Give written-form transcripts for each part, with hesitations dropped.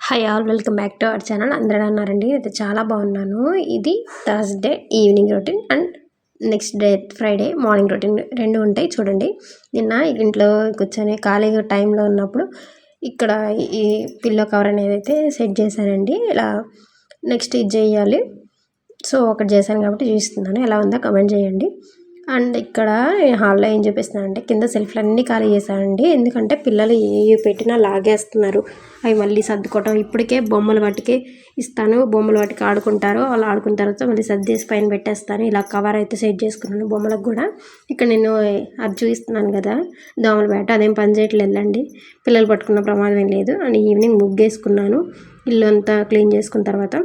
Hi all welcome back to our channel. అందరూ అన్నారండి, అయితే చాలా బాగున్నాను. ఇది Thursday evening routine and next day Friday morning routine రెండు ఉంటాయి చూడండి. నిన్న ఇంట్లో కూర్చొని ఖాళీగా టైంలో ఉన్నప్పుడు ఇక్కడ ఈ పిల్లో కవర్ అనేది అయితే సెట్ చేశానండి. ఇలా నెక్స్ట్ ఇది చేయాలి, సో ఒకటి చేశాను కాబట్టి చూపిస్తున్నాను. ఎలా ఉందో కమెంట్ చేయండి. అండ్ ఇక్కడ హాల్లో ఏం చూపిస్తున్నానంటే కింద సెల్ఫ్లు అన్నీ ఖాళీ చేశానండి. ఎందుకంటే పిల్లలు ఏ పెట్టినా లాగేస్తున్నారు. అవి మళ్ళీ సర్దుకోవటం, ఇప్పటికే బొమ్మలు వాటికే ఇస్తాను, బొమ్మలు వాటికి ఆడుకుంటారు. వాళ్ళు ఆడుకున్న తర్వాత మళ్ళీ సర్దేసి పైన పెట్టేస్తాను. ఇలా కవర్ అయితే సెట్ చేసుకున్నాను బొమ్మలకు కూడా. ఇక్కడ నేను అది చూపిస్తున్నాను కదా దోమల బ్యాట్, అదేం పని చేయట్లేదండి, పిల్లలు పట్టుకున్న ప్రమాదం ఏం లేదు. అండ్ ఈవినింగ్ ముగ్గేసుకున్నాను. ఇల్లు అంతా క్లీన్ చేసుకున్న తర్వాత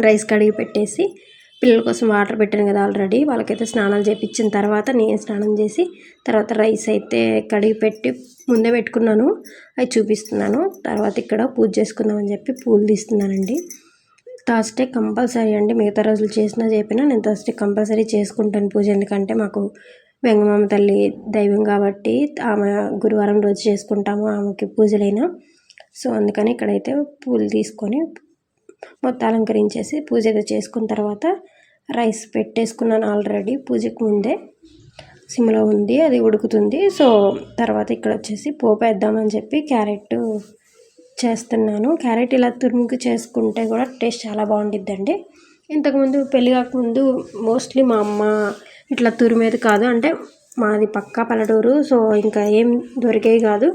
రైస్ కడిగి పెట్టేసి పిల్లల కోసం వాటర్ పెట్టాను కదా ఆల్రెడీ, వాళ్ళకైతే స్నానాలు చేయించిన తర్వాత నేను స్నానం చేసి తర్వాత రైస్ అయితే కడిగి పెట్టి ముందే పెట్టుకున్నాను, అవి చూపిస్తున్నాను. తర్వాత ఇక్కడ పూజ చేసుకుందామని చెప్పి పూలు తీస్తున్నానండి. థర్స్డే కంపల్సరీ అండి, మిగతా రోజులు చేసినా చెప్పినా నేను థర్స్డే కంపల్సరీ చేసుకుంటాను పూజ. ఎందుకంటే మాకు వెంగమామ తల్లి దైవం కాబట్టి ఆమె గురువారం రోజు చేసుకుంటాము ఆమెకి పూజలైనా. సో అందుకని ఇక్కడైతే పూలు తీసుకొని మొత్తం అలంకరించేసి పూజ అయితే చేసుకున్న తర్వాత రైస్ పెట్టేసుకున్నాను ఆల్రెడీ. పూజకు ముందే సిమ్లో ఉంది, అది ఉడుకుతుంది. సో తర్వాత ఇక్కడ వచ్చేసి పోపు వేద్దామని చెప్పి క్యారెట్ చేస్తున్నాను. క్యారెట్ ఇలా తురుముకు చేసుకుంటే కూడా టేస్ట్ చాలా బాగుంటుందండి. ఇంతకుముందు పెళ్ళి కాకముందు మోస్ట్లీ మా అమ్మ ఇట్లా తురిమేది కాదు, అంటే మాది పక్కా పల్లెటూరు, సో ఇంకా ఏం దొరికేవి కాదు.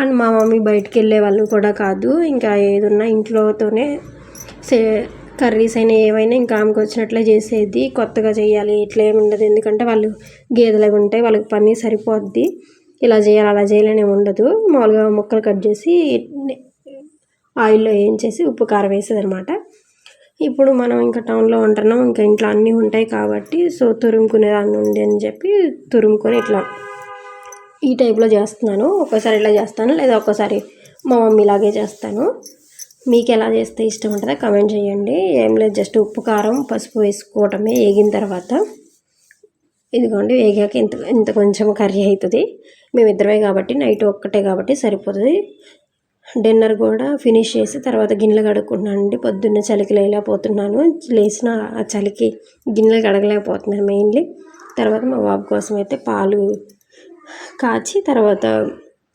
అండ్ మా మమ్మీ బయటికి వెళ్ళే వాళ్ళు కూడా కాదు, ఇంకా ఏదున్నా ఇంట్లోతోనే కర్రీస్ అయినా ఏవైనా ఇంకా ఆమెకు వచ్చినట్లే చేసేది. కొత్తగా చేయాలి ఇట్లా ఏమి ఉండదు, ఎందుకంటే వాళ్ళు గేదెలు అవి ఉంటాయి, వాళ్ళకి పని సరిపోద్ది. ఇలా చేయాలి అలా చేయాలనే ఉండదు. మామూలుగా ముక్కలు కట్ చేసి ఆయిల్లో వేయించేసి ఉప్పు కారం వేసేది అనమాట. ఇప్పుడు మనం ఇంకా టౌన్లో ఉంటున్నాం, ఇంకా ఇంట్లో అన్నీ ఉంటాయి కాబట్టి సో తురుముకునేదాన్ని ఉంది అని చెప్పి తురుముకొని ఇట్లా ఈ టైప్లో చేస్తున్నాను. ఒక్కోసారి ఇట్లా చేస్తాను, లేదా ఒక్కోసారి మా మమ్మీ ఇలాగే చేస్తాను. మీకు ఎలా చేస్తే ఇష్టం ఉంటుందో కమెంట్ చేయండి. ఏం లేదు, జస్ట్ ఉప్పు కారం పసుపు వేసుకోవటమే. వేగిన తర్వాత ఇదిగోండి, వేగాక ఇంత కొంచెం కర్రీ అవుతుంది. మేమిద్దరమే కాబట్టి నైట్ ఒక్కటే కాబట్టి సరిపోతుంది. డిన్నర్ కూడా ఫినిష్ చేసి తర్వాత గిన్నెలు కడుక్కుంటున్నానండి. పొద్దున్నే చలికి లేకపోతున్నాను, లేచిన ఆ చలికి గిన్నెలు కడగలేకపోతున్నాను మెయిన్లీ. తర్వాత మా బాబు కోసం అయితే పాలు కాచి తర్వాత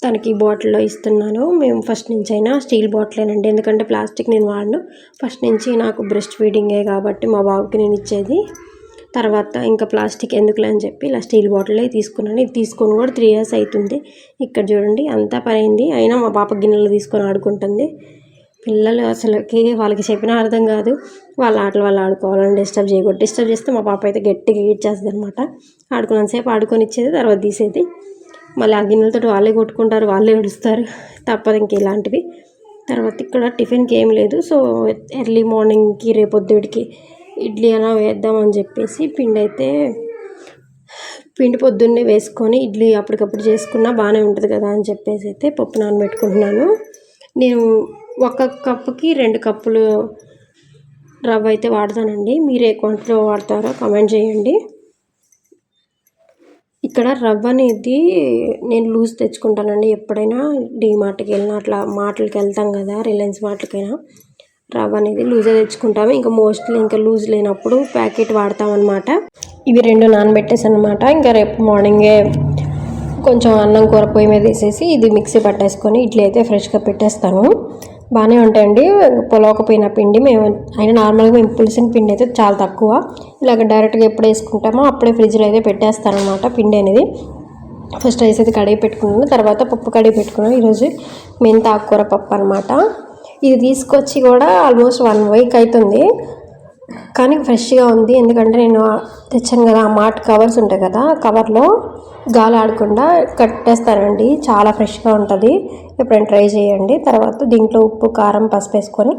తనకి బాటిల్లో ఇస్తున్నాను. మేము ఫస్ట్ నుంచి అయినా స్టీల్ బాటిలేనండి, ఎందుకంటే ప్లాస్టిక్ నేను వాడను. ఫస్ట్ నుంచి నాకు బ్రెస్ట్ ఫీడింగే కాబట్టి మా బాబుకి నేను ఇచ్చేది. తర్వాత ఇంకా ప్లాస్టిక్ ఎందుకులే అని చెప్పి ఇలా స్టీల్ బాటిలే తీసుకున్నాను. ఇది తీసుకొని కూడా 3 years అవుతుంది. ఇక్కడ చూడండి అంతా పని అయింది, అయినా మా పాప గిన్నెలు తీసుకొని ఆడుకుంటుంది. పిల్లలు అసలుకి వాళ్ళకి చెప్పినా అర్థం కాదు, వాళ్ళ ఆటలు వాళ్ళు ఆడుకోవాలని డిస్టర్బ్ చేయకూడదు. డిస్టర్బ్ చేస్తే మా పాప అయితే గట్టిగా ఈడ్చేస్తుంది అనమాట. ఆడుకున్నంతసేపు ఆడుకొని ఇచ్చేది, తర్వాత తీసేది. మళ్ళీ ఆ గిన్నెలతో వాళ్ళే కొట్టుకుంటారు, వాళ్ళే ఏడుస్తారు, తప్పదు ఇంక ఇలాంటివి. తర్వాత ఇక్కడ టిఫిన్కి ఏం లేదు, సో ఎర్లీ మార్నింగ్కి రేపొద్దుడికి ఇడ్లీ అయినా వేద్దామని చెప్పేసి పిండి పొద్దున్నే వేసుకొని ఇడ్లీ అప్పటికప్పుడు చేసుకున్నా బాగానే ఉంటుంది కదా అని చెప్పేసి అయితే పప్పు నానబెట్టుకుంటున్నాను. నేను 1 కప్పుకి 2 కప్పులు రవ్వ అయితే వాడతానండి. మీరు ఏ క్వాంటిటీలో వాడతారో కమెంట్ చేయండి. ఇక్కడ రవ్వ అనేది నేను లూజ్ తెచ్చుకుంటానండి. ఎప్పుడైనా డీమార్ట్కి వెళ్ళినా అట్లా మార్ట్లకి వెళ్తాం కదా, రిలయన్స్ మార్ట్లకైనా రవ్వ అనేది లూజే తెచ్చుకుంటాము. ఇంకా మోస్ట్లీ ఇంకా లూజ్ లేనప్పుడు ప్యాకెట్ వాడతామన్నమాట. ఇవి 2 నానబెట్టేసి అనమాట. ఇంకా రేపు మార్నింగే కొంచెం అన్నం కూర పొయ్యి మీద వేసేసి ఇది మిక్సీ పట్టేసుకొని ఇడ్లీ అయితే ఫ్రెష్గా పెట్టేస్తాను. బాగానే ఉంటాయండి పొలవకపోయిన పిండి. అయినా నార్మల్గా మేము పులిసిన పిండి అయితే చాలా తక్కువ, ఇలాగ డైరెక్ట్గా ఎప్పుడు వేసుకుంటామో అప్పుడే ఫ్రిడ్జ్లో అయితే పెట్టేస్తాను అనమాట పిండి అనేది. ఫస్ట్ రైస్ అయితే కడిగి పెట్టుకున్నాను, తర్వాత పప్పు కడిగి పెట్టుకున్నాను. ఈరోజు మెంతి ఆకుకూర పప్పు అనమాట. ఇది తీసుకొచ్చి కూడా ఆల్మోస్ట్ 1 week అవుతుంది, కానీ ఫ్రెష్గా ఉంది. ఎందుకంటే నేను తెచ్చాను కదా, ఆ మాట కవర్స్ ఉంటాయి కదా, కవర్లో గాలి ఆడకుండా కట్టేస్తానండి, చాలా ఫ్రెష్గా ఉంటుంది. ఎప్పుడైనా ట్రై చేయండి. తర్వాత దీంట్లో ఉప్పు కారం పసుపు వేసుకొని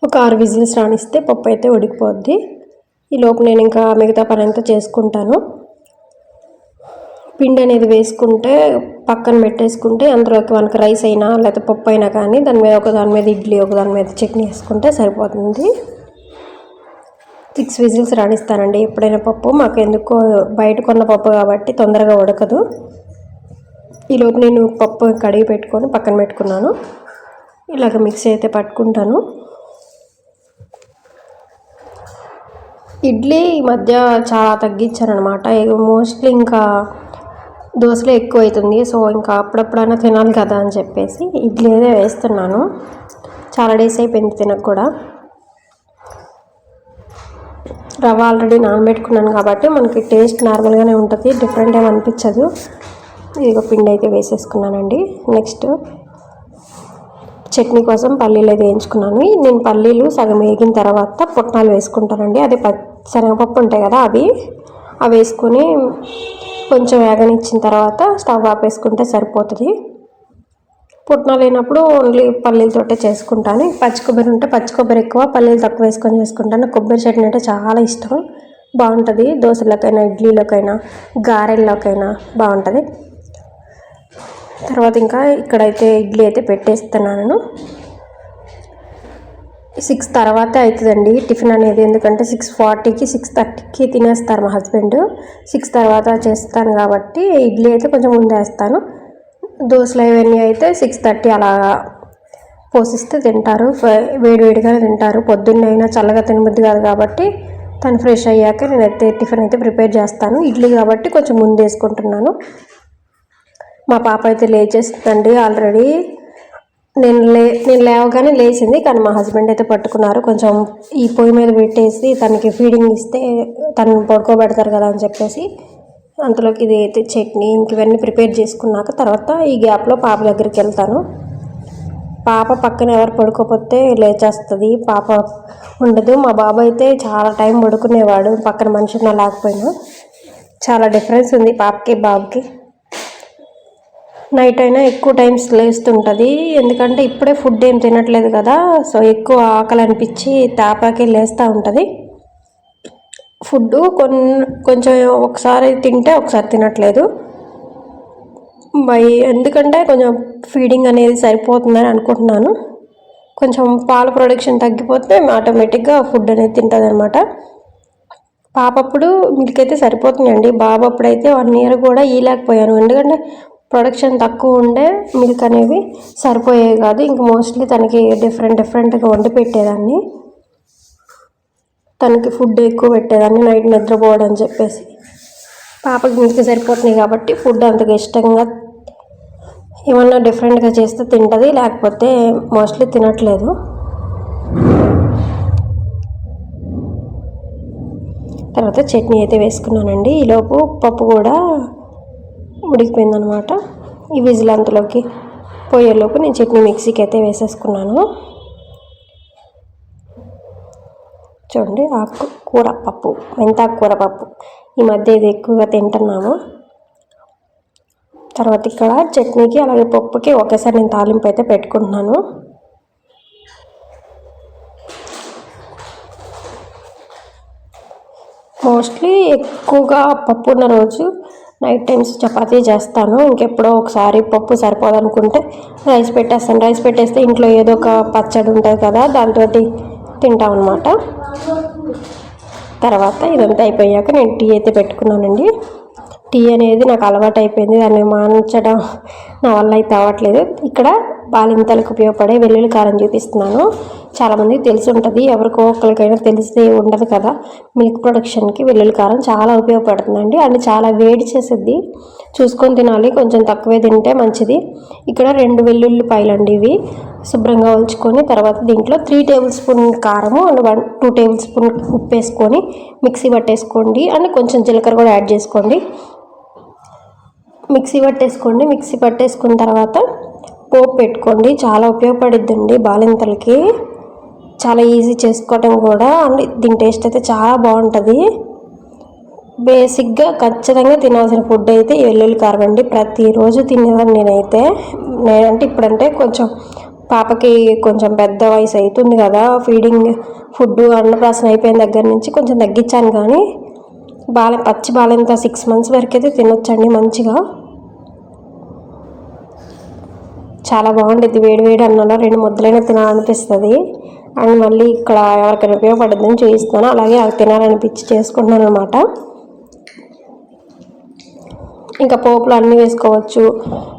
ఒక 6 విజిల్స్ రానిస్తే పప్పు అయితే ఉడికిపోద్ది. ఈలోపు నేను ఇంకా మిగతా పని అంతా చేసుకుంటాను. పిండి అనేది వేసుకుంటే పక్కన పెట్టేసుకుంటే అందులోకి మనకు రైస్ అయినా లేకపోతే పప్పు అయినా కానీ దాని మీద ఇడ్లీ, ఒకదాని మీద చట్నీ వేసుకుంటే సరిపోతుంది. 6 విజిల్స్ రాణిస్తానండి ఎప్పుడైనా పప్పు. మాకు ఎందుకో బయట కొన్న పప్పు కాబట్టి తొందరగా ఉడకదు. ఈలోపు నేను పప్పు కడిగి పెట్టుకొని పక్కన పెట్టుకున్నాను. ఇలాగ మిక్సీ అయితే పట్టుకుంటాను. ఇడ్లీ ఈ మధ్య చాలా తగ్గించారనమాట. మోస్ట్లీ ఇంకా దోశలో ఎక్కువ అవుతుంది. సో ఇంకా అప్పుడప్పుడైనా తినాలి కదా అని చెప్పేసి ఇడ్లీ అయితే వేస్తున్నాను. చాలా డేస్ అయిపోయింది తినక కూడా. రవ్వ ఆల్రెడీ నానబెట్టుకున్నాను కాబట్టి మనకి టేస్ట్ నార్మల్గానే ఉంటుంది, డిఫరెంట్ ఏమి అనిపించదు. ఇదిగో పిండి అయితే వేసేసుకున్నానండి. నెక్స్ట్ చట్నీ కోసం పల్లీలు అయితే వేయించుకున్నాను. నేను పల్లీలు సగం వేగిన తర్వాత పుట్నాలు వేసుకుంటానండి. అదే శనగపప్పు ఉంటాయి కదా, అవి వేసుకొని కొంచెం వేగనిచ్చిన తర్వాత స్టవ్ ఆపేసుకుంటే సరిపోతుంది. పుట్నాలు అయినప్పుడు ఓన్లీ పల్లీలతోటే చేసుకుంటాను. పచ్చి కొబ్బరి ఉంటే పచ్చి కొబ్బరి ఎక్కువ, పల్లీలు తక్కువ వేసుకొని చేసుకుంటాను. కొబ్బరి చట్నీ అంటే చాలా ఇష్టం, బాగుంటుంది. దోశలకైనా, ఇడ్లీలోకైనా, గారెల్లోకైనా బాగుంటుంది. తర్వాత ఇంకా ఇక్కడైతే ఇడ్లీ అయితే పెట్టేస్తున్నాను. 6 తర్వాత అవుతుందండి టిఫిన్ అనేది, ఎందుకంటే 6:40కి 6:30కి తినేస్తారు మా హస్బెండ్. 6 తర్వాత చేస్తాను కాబట్టి ఇడ్లీ అయితే కొంచెం ముందే వేస్తాను. దోశలు ఇవన్నీ అయితే 6:30 అలా పోసిస్తే తింటారు, వేడివేడిగానే తింటారు. పొద్దున్నే అయినా చల్లగా తినబుద్ధి కాదు కాబట్టి తను ఫ్రెష్ అయ్యాక నేనైతే టిఫిన్ అయితే ప్రిపేర్ చేస్తాను. ఇడ్లీ కాబట్టి కొంచెం ముందు వేసుకుంటున్నాను. మా పాప అయితే లేచేస్తుందండి ఆల్రెడీ. నేను లేవగానే లేచింది, కానీ మా హస్బెండ్ అయితే పట్టుకున్నారు. కొంచెం ఈ పొయ్యి మీద పెట్టేసి తనకి ఫీడింగ్ ఇస్తే తను పడుకోబెడతారు కదా అని చెప్పేసి అంతలోకి ఇది అయితే చట్నీ ఇంక ఇవన్నీ ప్రిపేర్ చేసుకున్నాక తర్వాత ఈ గ్యాప్లో పాప దగ్గరికి వెళ్తాను. పాప పక్కన ఎవరు పడుకోకపోతే లేచేస్తుంది, పాప ఉండదు. మా బాబు అయితే చాలా టైం పడుకునేవాడు పక్కన మనిషి ఉన్నా లేకపోయినా. చాలా డిఫరెన్స్ ఉంది పాపకి బాబుకి. నైట్ అయినా ఎక్కువ టైమ్స్ లేస్తుంటుంది, ఎందుకంటే ఇప్పుడే ఫుడ్ ఏం తినట్లేదు కదా, సో ఎక్కువ ఆకలి అనిపించి తాపాకి లేస్తూ ఉంటుంది. ఫుడ్ కొంచెం ఒకసారి తింటే ఒకసారి తినట్లేదు. ఎందుకంటే కొంచెం ఫీడింగ్ అనేది సరిపోతుందని అనుకుంటున్నాను. కొంచెం పాల ప్రొడక్షన్ తగ్గిపోతే ఆటోమేటిక్గా ఫుడ్ అనేది తింటుంది అనమాట. పాప అప్పుడు మిల్క్ అయితే సరిపోతుందండి, బాబు అప్పుడైతే 1 ఇయర్ కూడా ఇవ్వలేకపోయాను, ఎందుకంటే ప్రొడక్షన్ తక్కువ ఉండే, మిల్క్ అనేవి సరిపోయేవి కాదు. ఇంక మోస్ట్లీ తనకి డిఫరెంట్గా వండి పెట్టేదాన్ని, తనకి ఫుడ్ ఎక్కువ పెట్టేదాన్ని నైట్ నిద్రపోవడం అని చెప్పేసి. పాపకి మిల్క్ సరిపోతున్నాయి కాబట్టి ఫుడ్ అంతగా ఇష్టంగా ఏమన్నా డిఫరెంట్గా చేస్తే తింటుంది, లేకపోతే మోస్ట్లీ తినట్లేదు. తర్వాత చట్నీ అయితే వేసుకున్నానండి. ఈలోపు పప్పు కూడా ఉడికిపోయిందనమాట. ఈ విజిల్ అంతలోకి పోయేలోపు నేను చట్నీ మిక్సీకి అయితే వేసేసుకున్నాను. చూడండి, కూర పప్పు, మెంతాకూర పప్పు ఈ మధ్య ఇది ఎక్కువగా తింటున్నాము. తర్వాత ఇక్కడ చట్నీకి అలాగే పప్పుకి ఒకేసారి నేను తాలింపు అయితే పెట్టుకుంటున్నాను. మోస్ట్లీ ఎక్కువగా పప్పు ఉన్న రోజు నైట్ టైమ్స్ చపాతీ చేస్తాను. ఇంకెప్పుడో ఒకసారి పప్పు సరిపోదనుకుంటే రైస్ పెట్టేస్తాను. రైస్ పెట్టేస్తే ఇంట్లో ఏదో ఒక పచ్చడి ఉంటుంది కదా, దాంతో తింటాం అన్నమాట. తర్వాత ఇదంతా అయిపోయాక నేను టీ అయితే పెట్టుకున్నానండి. టీ అనేది నాకు అలవాటు అయిపోయింది, దాన్ని మానించడం నా వల్ల అయితే అవ్వట్లేదు. ఇక్కడ బాలింతలకు ఉపయోగపడే వెల్లుల్లి కారం చూపిస్తున్నాను. చాలామందికి తెలిసి ఉంటుంది, ఎవరికో ఒకరికైనా తెలిసి ఉండదు కదా. మిల్క్ ప్రొడక్షన్కి వెల్లుల్లి కారం చాలా ఉపయోగపడుతుందండి, అండ్ చాలా వేడి చేసేది. చూసుకొని తినాలి, కొంచెం తక్కువే తింటే మంచిది. ఇక్కడ 2 వెల్లుల్లిపాయలు అండి, ఇవి శుభ్రంగా ఉంచుకొని తర్వాత దీంట్లో 3 టేబుల్ స్పూన్ కారము అండ్ 2 టేబుల్ స్పూన్ ఉప్పు వేసుకొని మిక్సీ పట్టేసుకోండి. అండ్ కొంచెం జీలకర్ర కూడా యాడ్ చేసుకోండి. మిక్సీ పట్టేసుకున్న తర్వాత పోపు పెట్టుకోండి. చాలా ఉపయోగపడుద్దండి బాలింతలకి, చాలా ఈజీ చేసుకోవటం కూడా, అండ్ దీని టేస్ట్ అయితే చాలా బాగుంటుంది. బేసిక్గా ఖచ్చితంగా తినాల్సిన ఫుడ్ అయితే ఈ వెల్లుల్లి కారం అండి. ప్రతిరోజు తినేదాన్ని నేనంటే ఇప్పుడంటే కొంచెం పాపకి కొంచెం పెద్ద వయసు అవుతుంది కదా, ఫీడింగ్ ఫుడ్ అన్నప్రాసన అయిపోయిన దగ్గర నుంచి కొంచెం తగ్గించాను, కానీ పచ్చి బాలింత 6 months వరకు అయితే తినొచ్చండి మంచిగా. చాలా బాగుంటుంది, వేడి అన్నంలో 2 ముద్దలైనా తినాలనిపిస్తుంది. అండ్ మళ్ళీ ఇక్కడ ఎవరికైనా ఉపయోగపడుతుందని చూపిస్తాను, అలాగే అవి తినాలనిపించి చేసుకుంటున్నాను అనమాట. ఇంకా పోపులు అన్నీ వేసుకోవచ్చు,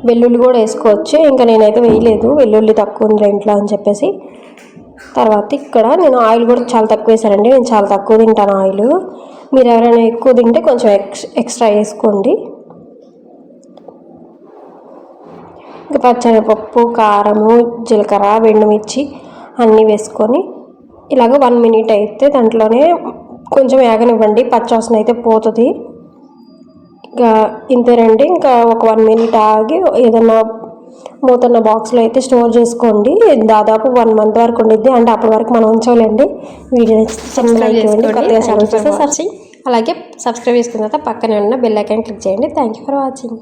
వెల్లుల్లి కూడా వేసుకోవచ్చు. ఇంకా నేనైతే వేయలేదు, వెల్లుల్లి తక్కువ ఉంది ఇంట్లో అని చెప్పేసి. తర్వాత ఇక్కడ నేను ఆయిల్ కూడా చాలా తక్కువ వేసానండి, నేను చాలా తక్కువ తింటాను ఆయిల్. మీరు ఎవరైనా ఎక్కువ తింటే కొంచెం ఎక్స్ట్రా వేసుకోండి. ఇంకా పచ్చనిపప్పు, కారము, జీలకర్ర, ఎండుమిర్చి అన్నీ వేసుకొని ఇలాగ 1 మినిట్ అయితే దాంట్లోనే కొంచెం వేగనివ్వండి, పచ్చివాసన అయితే పోతుంది. ఇంకా ఇంతేనండి. ఇంకా ఒక 1 మినిట్ ఆగి ఏదన్నా మూతన్న బాక్స్లో అయితే స్టోర్ చేసుకోండి. దాదాపు 1 మంత్ వరకు ఉండిద్ది, అంటే అప్పటి వరకు మనం ఉంచోలేండి. వీడియో సబ్స్క్రైబ్ చేసుకోండి, కొత్తగా ఛానల్ చూస్తే అలాగే సబ్స్క్రైబ్ చేసుకున్న తర్వాత పక్కనే ఉన్న బెల్ ఐకాన్ క్లిక్ చేయండి. Thank you for watching.